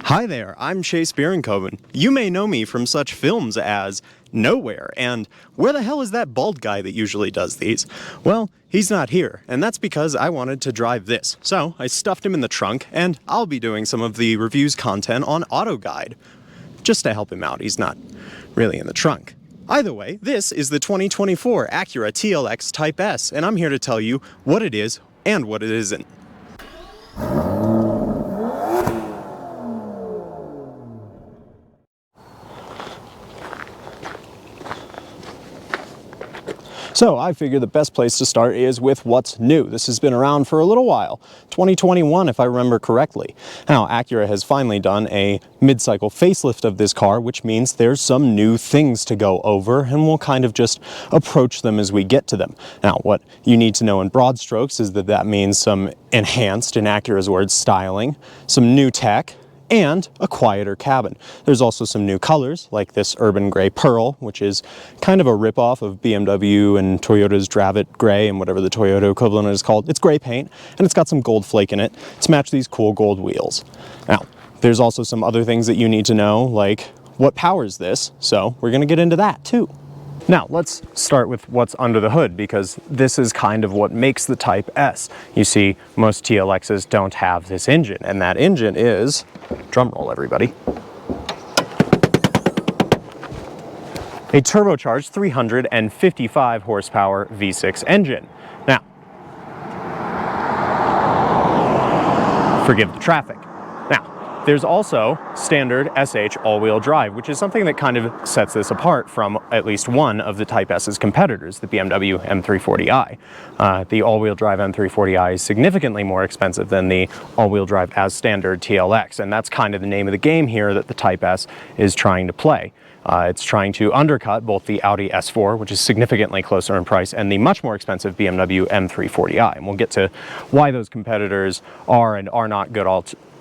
Hi there, I'm Chase Bierenkoven. You may know me from such films as Nowhere and Where the Hell is that bald guy that usually does these? Well, he's not here, and that's because I wanted to drive this. So I stuffed him in the trunk, and I'll be doing some of the reviews content on AutoGuide. Just to help him out, he's not really in the trunk. Either way, this is the 2024 Acura TLX Type-S, and I'm here to tell you what it is and what it isn't. So I figure the best place to start is with what's new. This has been around for a little while, 2021 if I remember correctly. Now Acura has finally done a mid-cycle facelift of this car, which means there's some new things to go over, and we'll kind of just approach them as we get to them. Now what you need to know in broad strokes is that that means some enhanced, in Acura's words, styling, some new tech, and a quieter cabin. There's also some new colors, like this urban gray pearl, which is kind of a ripoff of BMW and Toyota's Dravit gray and whatever the Toyota equivalent is called. It's gray paint, and it's got some gold flake in it to match these cool gold wheels. Now, there's also some other things that you need to know, like what powers this, so we're gonna get into that too. Now, let's start with what's under the hood, because this is kind of what makes the Type S. You see, most TLXs don't have this engine, and that engine is, drumroll everybody, a turbocharged 355 horsepower V6 engine. Now, forgive the traffic. Now, there's also standard SH all-wheel drive, which is something that kind of sets this apart from at least one of the Type S's competitors, the BMW M340i. The all-wheel drive M340i is significantly more expensive than the all-wheel drive as standard TLX, and that's kind of the name of the game here that the Type S is trying to play. It's trying to undercut both the Audi S4, which is significantly closer in price, and the much more expensive BMW M340i. And we'll get to why those competitors are and are not good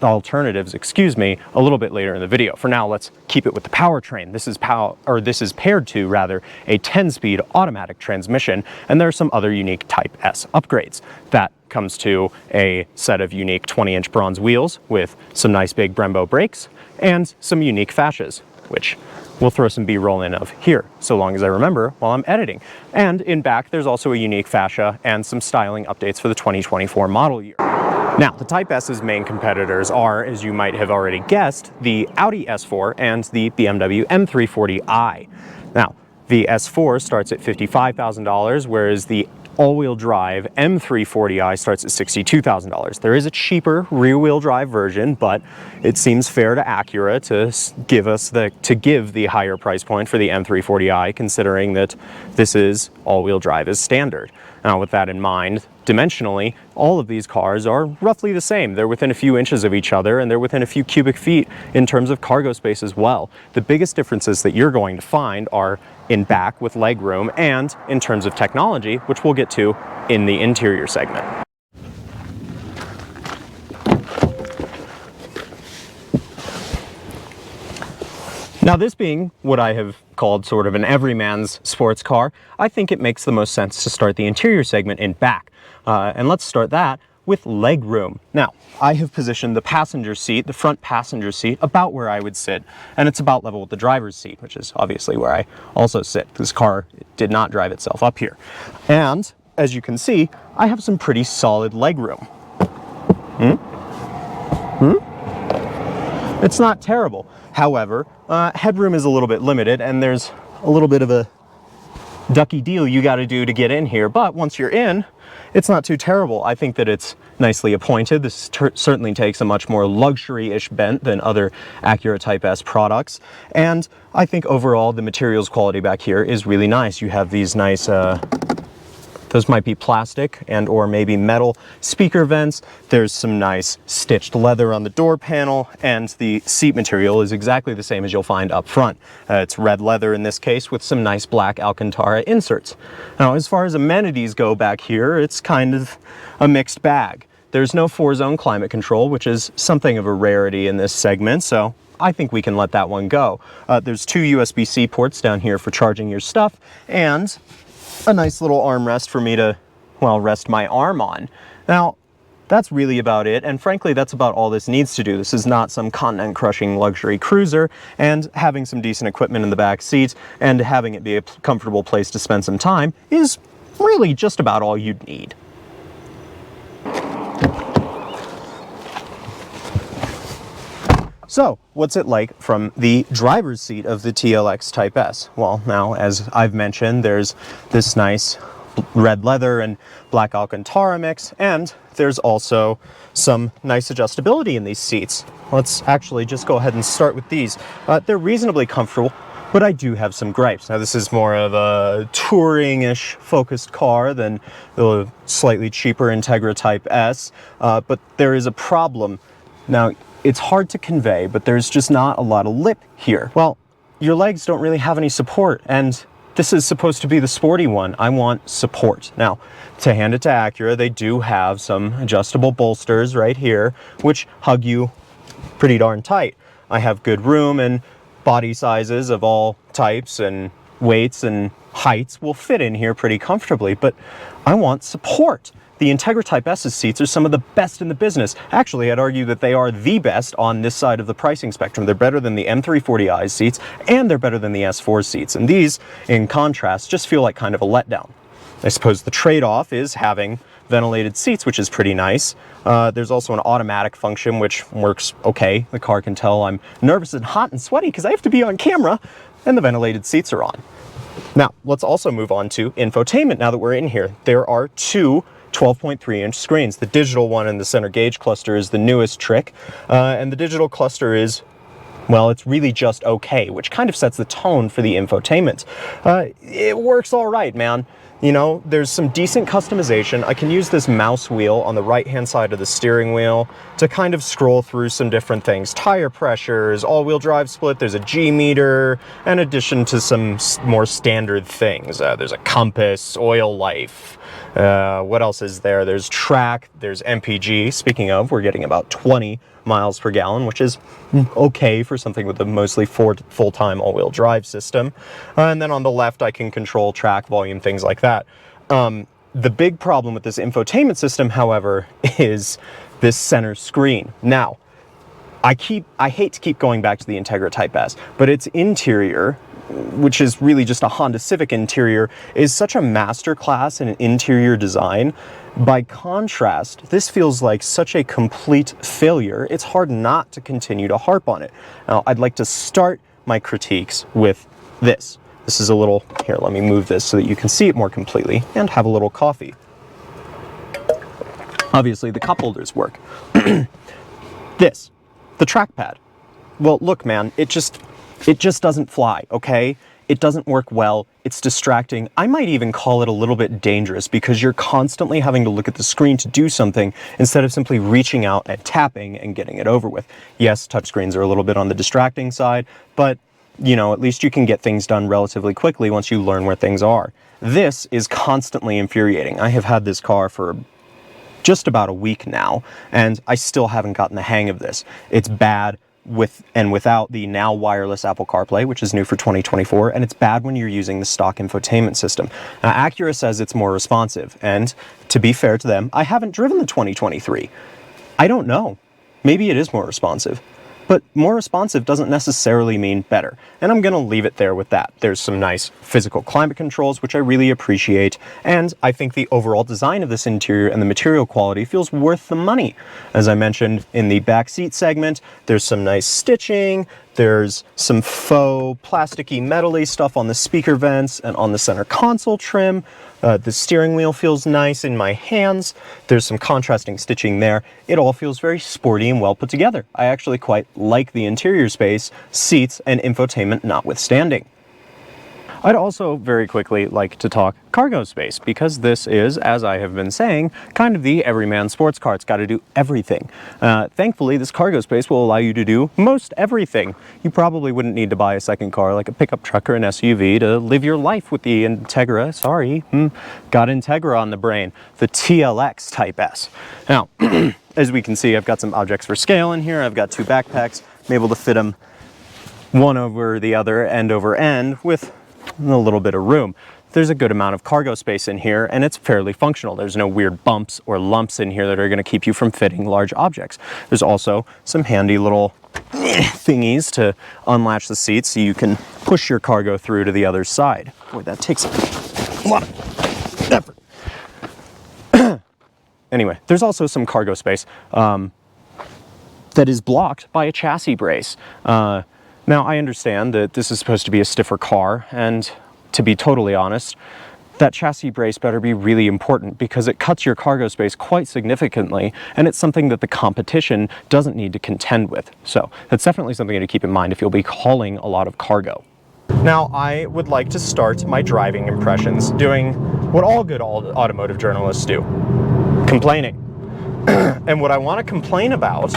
alternatives, a little bit later in the video. For now, let's keep it with the powertrain. This is paired to, rather, a 10-speed automatic transmission, and there are some other unique Type S upgrades. That comes to a set of unique 20-inch bronze wheels with some nice big Brembo brakes and some unique fascias, which we'll throw some B-roll in of here, so long as I remember while I'm editing. And in back, there's also a unique fascia and some styling updates for the 2024 model year. Now, the Type S's main competitors are, as you might have already guessed, the Audi S4 and the BMW M340i. Now, the S4 starts at $55,000, whereas the all-wheel drive M340i starts at $62,000. There is a cheaper rear-wheel drive version, but it seems fair to Acura to give the higher price point for the M340i, considering that this is all-wheel drive as standard. Now, with that in mind, dimensionally, all of these cars are roughly the same. They're within a few inches of each other, and they're within a few cubic feet in terms of cargo space as well. The biggest differences that you're going to find are in back with legroom and in terms of technology, which we'll get to in the interior segment. Now, this being what I have called sort of an everyman's sports car, I think it makes the most sense to start the interior segment in back. And let's start that with legroom. Now, I have positioned the passenger seat, the front passenger seat, about where I would sit, and it's about level with the driver's seat, which is obviously where I also sit. This car did not drive itself up here. And as you can see, I have some pretty solid legroom. It's not terrible. However, headroom is a little bit limited, and there's a little bit of a ducky deal you got to do to get in here. But once you're in, it's not too terrible. I think that it's nicely appointed. This certainly takes a much more luxury-ish bent than other Acura Type S products. And I think overall the materials quality back here is really nice. You have these nice those might be plastic and or maybe metal speaker vents. There's some nice stitched leather on the door panel, and the seat material is exactly the same as you'll find up front. It's red leather in this case with some nice black Alcantara inserts. Now, as far as amenities go back here, it's kind of a mixed bag. There's no 4-zone climate control, which is something of a rarity in this segment, so I think we can let that one go. There's 2 USB-C ports down here for charging your stuff, and a nice little armrest for me to, well, rest my arm on. Now, that's really about it, and frankly that's about all this needs to do. This is not some continent-crushing luxury cruiser, and having some decent equipment in the back seat and having it be a comfortable place to spend some time is really just about all you'd need. So, what's it like from the driver's seat of the TLX Type-S? Well, now, as I've mentioned, there's this nice red leather and black Alcantara mix, and there's also some nice adjustability in these seats. Let's actually just go ahead and start with these. They're reasonably comfortable, but I do have some gripes. Now, this is more of a touring-ish focused car than the slightly cheaper Integra Type-S, but there is a problem. Now, it's hard to convey, but there's just not a lot of lip here. Well, your legs don't really have any support, and this is supposed to be the sporty one. I want support. Now, to hand it to Acura, they do have some adjustable bolsters right here, which hug you pretty darn tight. I have good room, and body sizes of all types and weights and heights will fit in here pretty comfortably, but I want support. The Integra Type-S's seats are some of the best in the business. Actually, I'd argue that they are the best on this side of the pricing spectrum. They're better than the M340i's seats, and they're better than the S4 seats. And these, in contrast, just feel like kind of a letdown. I suppose the trade-off is having ventilated seats, which is pretty nice. There's also an automatic function, which works okay. The car can tell I'm nervous and hot and sweaty because I have to be on camera, and the ventilated seats are on. Now, let's also move on to infotainment now that we're in here. There are two 12.3-inch screens. The digital one in the center gauge cluster is the newest trick, and the digital cluster is, well, it's really just okay, which kind of sets the tone for the infotainment. It works all right, man. You know, there's some decent customization. I can use this mouse wheel on the right-hand side of the steering wheel to kind of scroll through some different things. Tire pressures, all-wheel drive split, there's a G meter, in addition to some more standard things. There's a compass, oil life. What else is there? There's track, there's MPG. Speaking of, we're getting about 20 miles per gallon, which is okay for something with a mostly full-time all-wheel drive system. And then on the left, I can control track, volume, things like that. The big problem with this infotainment system, however, is this center screen. Now, I hate to keep going back to the Integra Type-S, but its interior, which is really just a Honda Civic interior, is such a masterclass in interior design. By contrast, this feels like such a complete failure, it's hard not to continue to harp on it. Now, I'd like to start my critiques with this. This is a little, here, let me move this so that you can see it more completely, and have a little coffee. Obviously, the cup holders work. This, the trackpad. Well, look, man, it just doesn't fly, okay? It doesn't work well, it's distracting. I might even call it a little bit dangerous because you're constantly having to look at the screen to do something instead of simply reaching out and tapping and getting it over with. Yes, touchscreens are a little bit on the distracting side, but you know, at least you can get things done relatively quickly once you learn where things are. This is constantly infuriating. I have had this car for just about a week now, and I still haven't gotten the hang of this. It's bad with and without the now wireless Apple CarPlay, which is new for 2024, and it's bad when you're using the stock infotainment system. Now, Acura says it's more responsive, and to be fair to them, I haven't driven the 2023. I don't know. Maybe it is more responsive. But more responsive doesn't necessarily mean better, and I'm gonna leave it there with that. There's some nice physical climate controls, which I really appreciate, and I think the overall design of this interior and the material quality feels worth the money. As I mentioned in the back seat segment, there's some nice stitching, there's some faux plasticky metally stuff on the speaker vents and on the center console trim. The steering wheel feels nice in my hands. There's some contrasting stitching there. It all feels very sporty and well put together. I actually quite like the interior space, seats, and infotainment notwithstanding. I'd also very quickly like to talk cargo space, because this is, as I have been saying, kind of the everyman sports car. It's got to do everything. Thankfully, this cargo space will allow you to do most everything. You probably wouldn't need to buy a second car like a pickup truck or an SUV to live your life with the Integra. Sorry, got Integra on the brain. The TLX Type-S. Now, as we can see, I've got some objects for scale in here. I've got two backpacks. I'm able to fit them one over the other, end over end, with a little bit of room. there's a good amount of cargo space in here, and it's fairly functional. There's no weird bumps or lumps in here that are going to keep you from fitting large objects. There's also some handy little thingies to unlatch the seats so you can push your cargo through to the other side. Boy, that takes a lot of effort. Anyway, there's also some cargo space that is blocked by a chassis brace. Now, I understand that this is supposed to be a stiffer car, and to be totally honest, that chassis brace better be really important because it cuts your cargo space quite significantly, and it's something that the competition doesn't need to contend with. So that's definitely something to keep in mind if you'll be hauling a lot of cargo. Now, I would like to start my driving impressions doing what all good automotive journalists do: complaining. And what I want to complain about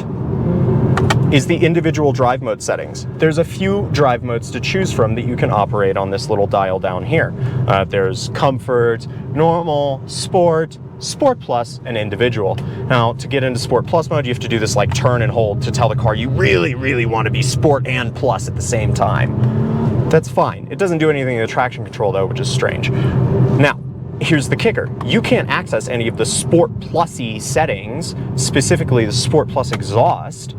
is the individual drive mode settings. There's a few drive modes to choose from that you can operate on this little dial down here. There's Comfort, Normal, Sport, Sport Plus, and Individual. Now, to get into Sport Plus mode, you have to do this like turn and hold to tell the car you really, really want to be Sport and Plus at the same time. That's fine. It doesn't do anything in the traction control though, which is strange. Now, here's the kicker. You can't access any of the Sport Plus-y settings, specifically the Sport Plus exhaust,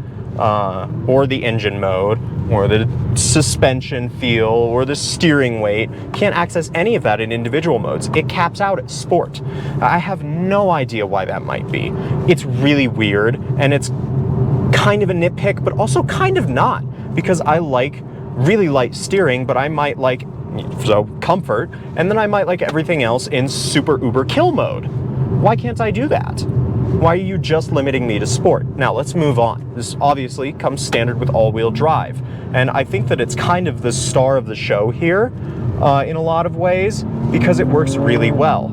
or the engine mode, or the suspension feel, or the steering weight. Can't access any of that in individual modes. It caps out at Sport. I have no idea why that might be. It's really weird, and it's kind of a nitpick, but also kind of not, because I like really light steering, but I might like Comfort, and then I might like everything else in super uber kill mode. Why can't I do that? Why are you just limiting me to Sport? Now, let's move on. This obviously comes standard with all-wheel drive, and I think that it's kind of the star of the show here in a lot of ways because it works really well.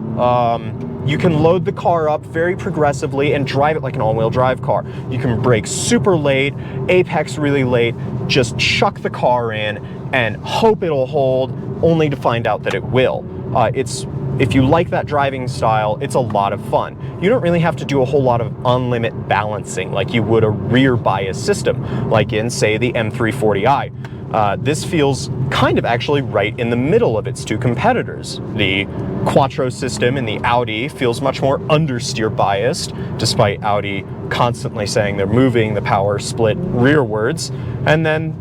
You can load the car up very progressively and drive it like an all-wheel drive car. You can brake super late, apex really late, just chuck the car in and hope it'll hold, only to find out that it will. If you like that driving style, it's a lot of fun. You don't really have to do a whole lot of unlimit balancing like you would a rear bias system, like in, say, the M340i. This feels kind of actually right in the middle of its two competitors. The Quattro system in the Audi feels much more understeer biased, despite Audi constantly saying they're moving the power split rearwards. And then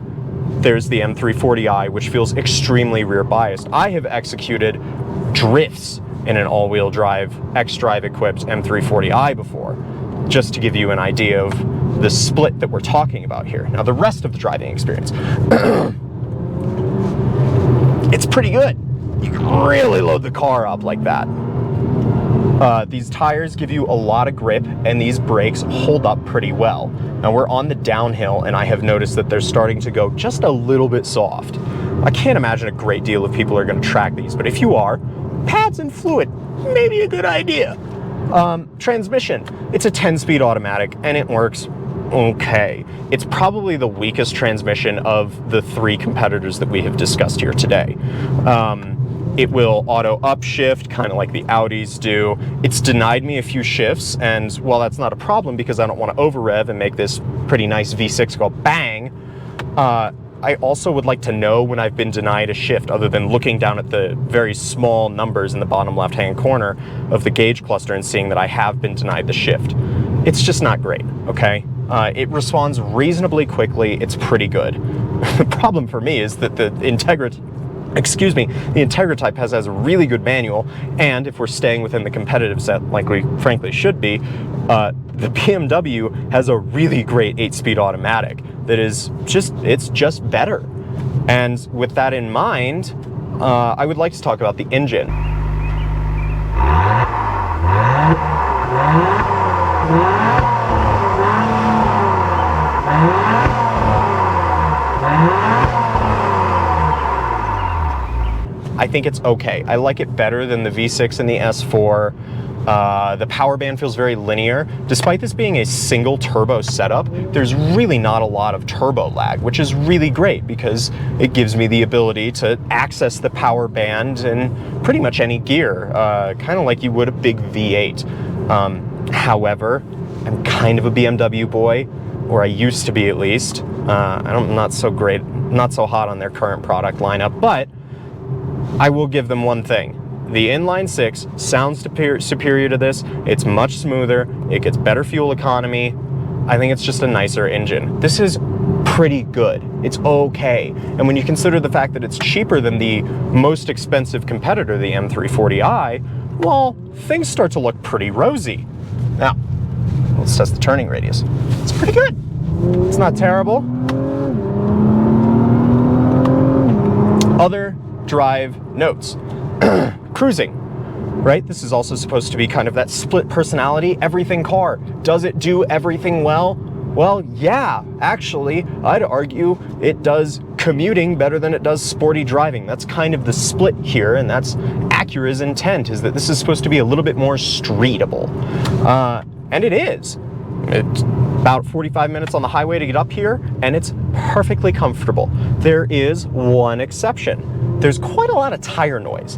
there's the M340i, which feels extremely rear biased. I have executed drifts in an all-wheel drive, X-Drive equipped M340i before, just to give you an idea of the split that we're talking about here. Now, the rest of the driving experience, it's pretty good. You can really load the car up like that. These tires give you a lot of grip, and these brakes hold up pretty well. Now, we're on the downhill, and I have noticed that they're starting to go just a little bit soft. I can't imagine a great deal of people are going to track these, but if you are, pads and fluid, maybe a good idea. Transmission, it's a 10-speed automatic, and it works okay. It's probably the weakest transmission of the three competitors that we have discussed here today. It will auto upshift, kind of like the Audis do. It's denied me a few shifts, and while that's not a problem because I don't want to over-rev and make this pretty nice V6 go bang, I also would like to know when I've been denied a shift, other than looking down at the very small numbers in the bottom left-hand corner of the gauge cluster and seeing that I have been denied the shift. It's just not great, okay? It responds reasonably quickly. It's pretty good. The problem for me is that the Integra Type-S has a really good manual, and if we're staying within the competitive set like we frankly should be, the BMW has a really great 8-speed automatic that is it's just better. And with that in mind, I would like to talk about the engine. I think it's okay. I like it better than the V6 and the S4. The power band feels very linear. Despite this being a single turbo setup, there's really not a lot of turbo lag, which is really great because it gives me the ability to access the power band in pretty much any gear, kind of like you would a big V8. However, I'm kind of a BMW boy, or I used to be at least. I'm not so great, not so hot on their current product lineup, but I will give them one thing. the inline six sounds superior to this. It's much smoother. It gets better fuel economy. I think it's just a nicer engine. This is pretty good. It's okay. And when you consider the fact that it's cheaper than the most expensive competitor, the M340i, well, things start to look pretty rosy. Now, let's test the turning radius. It's pretty good. It's not terrible. Other drive notes. Cruising, right? This is also supposed to be kind of that split personality, everything car. Does it do everything well? Well, yeah, actually, I'd argue it does commuting better than it does sporty driving. That's kind of the split here, and that's Acura's intent, is that this is supposed to be a little bit more streetable. And it is. It's about 45 minutes on the highway to get up here, and it's perfectly comfortable. There is one exception. There's quite a lot of tire noise.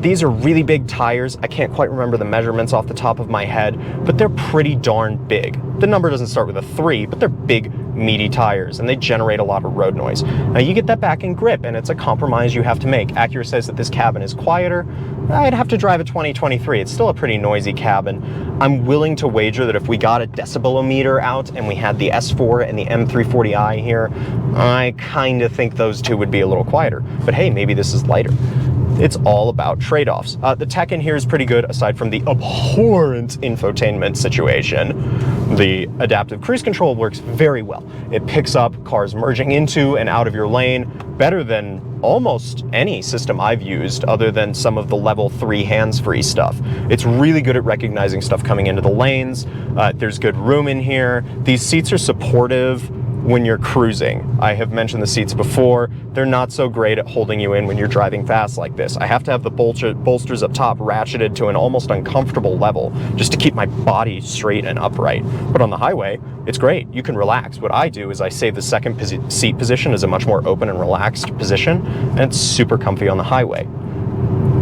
These are really big tires. I can't quite remember the measurements off the top of my head, but they're pretty darn big. The number doesn't start with a 3, but they're big, meaty tires, and they generate a lot of road noise. Now, you get that back in grip, and it's a compromise you have to make. Acura says that this cabin is quieter. I'd have to drive a 2023. It's still a pretty noisy cabin. I'm willing to wager that if we got a decibel-o-meter out and we had the S4 and the M340i here, I kind of think those two would be a little quieter. But hey, maybe this is lighter. It's all about trade-offs. The tech in here is pretty good, aside from the abhorrent infotainment situation. The adaptive cruise control works very well. It picks up cars merging into and out of your lane better than almost any system I've used, other than some of the level 3 hands-free stuff. It's really good at recognizing stuff coming into the lanes. There's good room in here. These seats are supportive when you're cruising. I have mentioned the seats before. They're not so great at holding you in when you're driving fast like this. I have to have the bolsters up top ratcheted to an almost uncomfortable level just to keep my body straight and upright. But on the highway, it's great. You can relax. What I do is I save the second seat position as a much more open and relaxed position, and it's super comfy on the highway.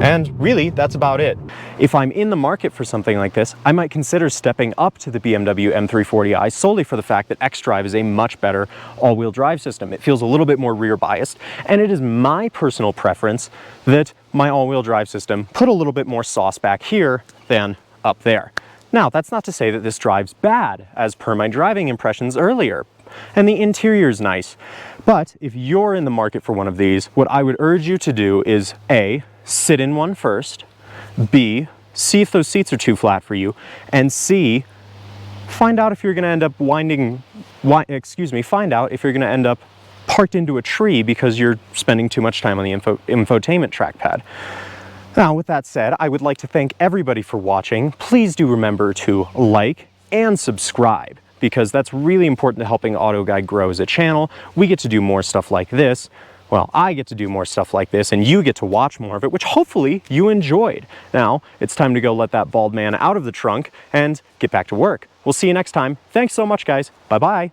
And really, that's about it. If I'm in the market for something like this, I might consider stepping up to the BMW M340i solely for the fact that xDrive is a much better all-wheel drive system. It feels a little bit more rear biased, and it is my personal preference that my all-wheel drive system put a little bit more sauce back here than up there. Now, that's not to say that this drives bad, as per my driving impressions earlier. And the interior's nice. But if you're in the market for one of these, what I would urge you to do is A, sit in one first, B, see if those seats are too flat for you, and C, find out if you're going to end up find out if you're going to end up parked into a tree because you're spending too much time on the infotainment trackpad. Now, with that said, I would like to thank everybody for watching. Please do remember to like and subscribe, because that's really important to helping AutoGuide grow as a channel. We get to do more stuff like this. Well, I get to do more stuff like this, and you get to watch more of it, which hopefully you enjoyed. Now, it's time to go let that bald man out of the trunk and get back to work. We'll see you next time. Thanks so much, guys. Bye-bye.